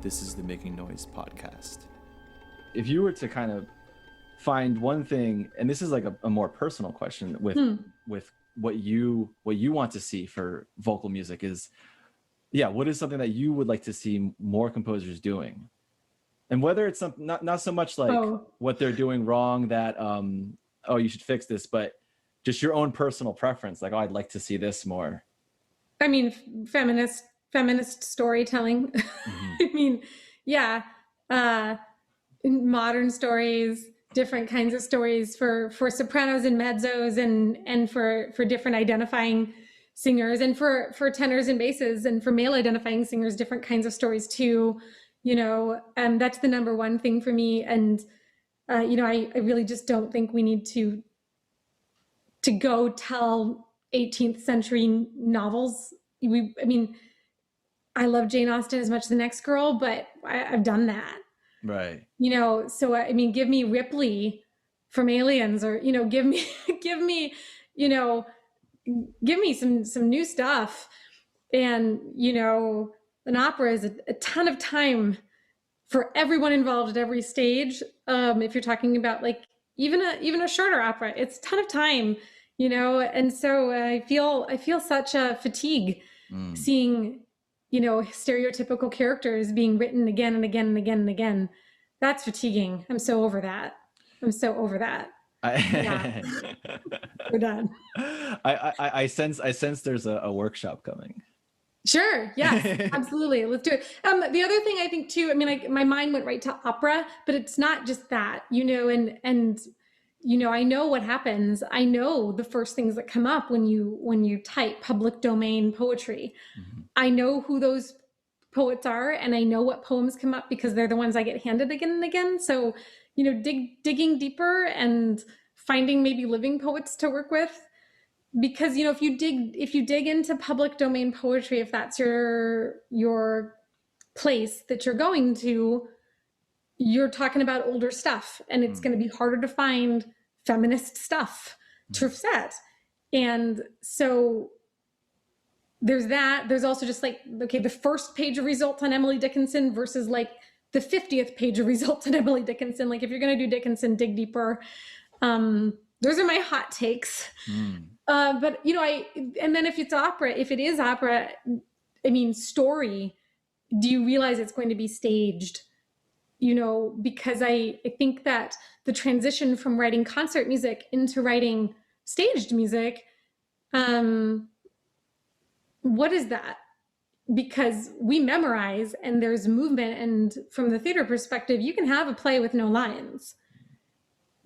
This is the Making Noise podcast. If you were to kind of find one thing, and this is like a more personal question with what you want to see for vocal music is, what is something that you would like to see more composers doing? And whether it's something not so much like what they're doing wrong that you should fix this, but just your own personal preference, like, I'd like to see this more. I mean, feminist storytelling. I mean, modern stories, different kinds of stories for sopranos and mezzos and for different identifying singers, and for tenors and basses, and for male identifying singers, different kinds of stories too, that's the number one thing for me. And, I really just don't think we need to go tell 18th century novels. I love Jane Austen as much as the next girl, but I've done that. Right. So, give me Ripley from Aliens, or, give me some new stuff. And, an opera is a ton of time for everyone involved at every stage. If you're talking about like even a shorter opera, it's a ton of time, and so I feel such a fatigue seeing, stereotypical characters being written again and again and again and again. That's fatiguing. I'm so over that. Yeah. We're done. I sense there's a workshop coming. Sure. Yes, absolutely. Let's do it. The other thing I think too, my mind went right to opera, but it's not just that, and I know what happens. I know the first things that come up when you type public domain poetry. Mm-hmm. I know who those poets are, and I know what poems come up because they're the ones I get handed again and again. So, digging deeper and finding maybe living poets to work with. Because, if you dig into public domain poetry, if that's your place that you're going to, you're talking about older stuff, and it's going to be harder to find feminist stuff to set. And so there's that. There's also just like, okay, the first page of results on Emily Dickinson versus like the 50th page of results on Emily Dickinson. Like, if you're going to do Dickinson, dig deeper. Those are my hot takes. But, and then if it is opera, story, do you realize it's going to be staged? Because I think that the transition from writing concert music into writing staged music, what is that? Because we memorize and there's movement, and from the theater perspective, you can have a play with no lines.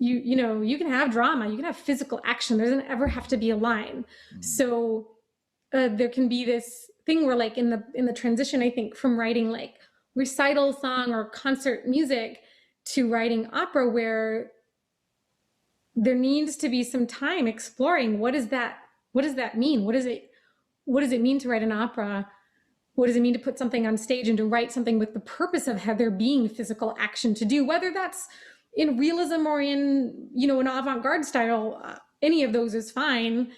You can have drama, you can have physical action. There doesn't ever have to be a line. So there can be this thing where, like, in the transition, I think, from writing like recital song or concert music to writing opera, where there needs to be some time exploring what does that mean? What does it mean to write an opera? What does it mean to put something on stage and to write something with the purpose of there being physical action to do, whether that's in realism or in, an avant-garde style? Any of those is fine,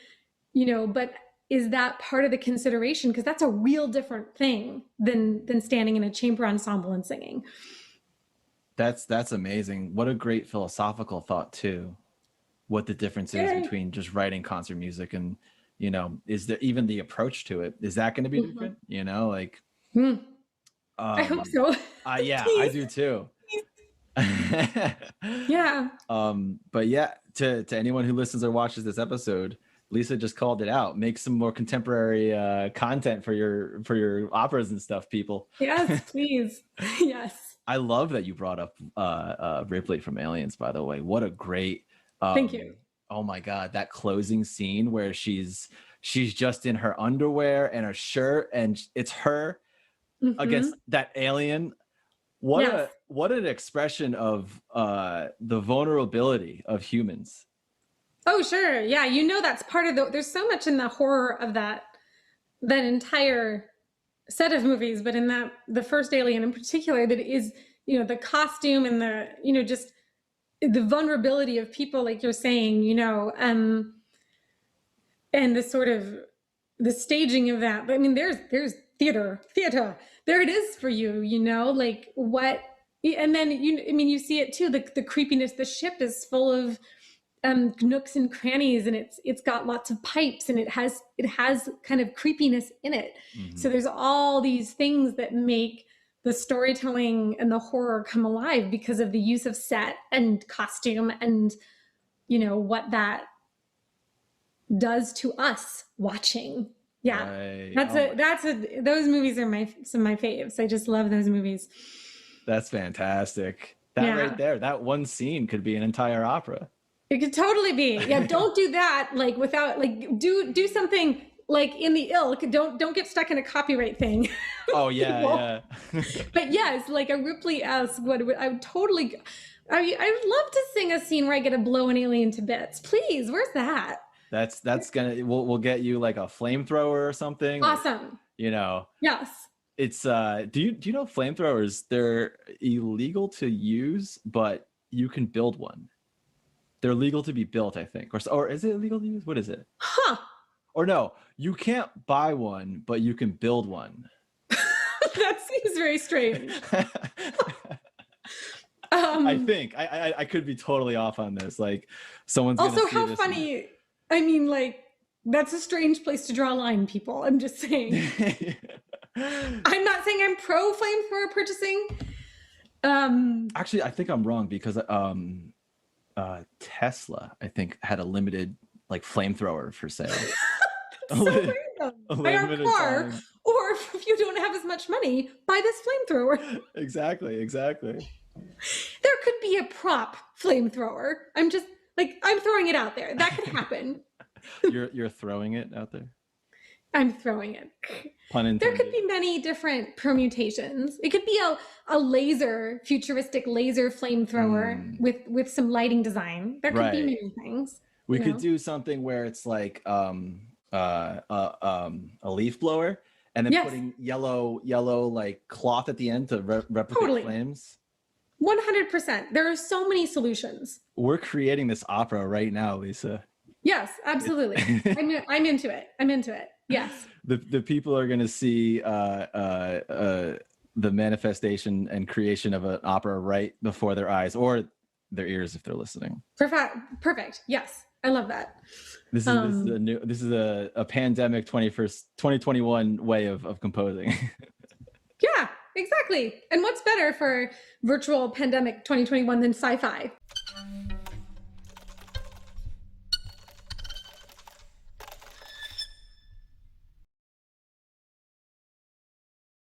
but is that part of the consideration? Because that's a real different thing than standing in a chamber ensemble and singing. That's amazing. What a great philosophical thought too. What the difference is between just writing concert music and, is there even the approach to it? Is that going to be different? I hope so. I do too. Yeah. But to anyone who listens or watches this episode, Lisa just called it out. Make some more contemporary content for your operas and stuff, people. Yes, please. Yes. I love that you brought up Ripley from Aliens, by the way. What a great thank you. Oh my God, that closing scene where she's just in her underwear and her shirt, and it's her against that alien. What an expression of the vulnerability of humans. Oh, sure. Yeah. That's part of there's so much in the horror of that entire set of movies, but in the first Alien in particular, that is, the costume and the, just the vulnerability of people, like you're saying, and the sort of the staging of that. But there's theater, there it is for you, you know, like what, and then you see it too, the creepiness. The ship is full of nooks and crannies, and it's got lots of pipes, and it has kind of creepiness in it. Mm-hmm. So there's all these things that make the storytelling and the horror come alive because of the use of set and costume, and what that does to us watching. Yeah, right. Those movies are some of my faves. I just love those movies. That's fantastic. That right there, that one scene could be an entire opera. It could totally be. Yeah, don't do that without do something in the ilk. Don't get stuck in a copyright thing. Oh yeah, yeah. But yes, a Ripley-esque. I would totally. I would love to sing a scene where I get to blow an alien to bits. Please, where's that? That's gonna. We'll get you a flamethrower or something. Awesome. Yes. It's do you know flamethrowers? They're illegal to use, but you can build one. They're legal to be built, I think. Or is it illegal to use? What is it? Huh. Or no, you can't buy one, but you can build one. That seems very strange. I think. I could be totally off on this. Someone's also, gonna see how this funny. I mean, that's a strange place to draw a line, people. I'm just saying. I'm not saying I'm pro flamethrower purchasing. Actually, I think I'm wrong because Tesla, I think, had a limited flamethrower for sale. So random. Buy our car, time. Or if you don't have as much money, buy this flamethrower. Exactly. There could be a prop flamethrower. I'm just I'm throwing it out there. That could happen. You're throwing it out there? I'm throwing it. Pun intended. There could be many different permutations. It could be a futuristic laser flamethrower with some lighting design. There could be many things. We could do something where it's a leaf blower, and then putting yellow cloth at the end to replicate flames. 100%. There are so many solutions. We're creating this opera right now, Lisa. Yes, absolutely. I'm into it. Yes. The people are going to see the manifestation and creation of an opera right before their eyes, or their ears if they're listening. Perfect. Yes, I love that. This is a pandemic 2021 way of composing. Yeah, exactly. And what's better for virtual pandemic 2021 than sci-fi?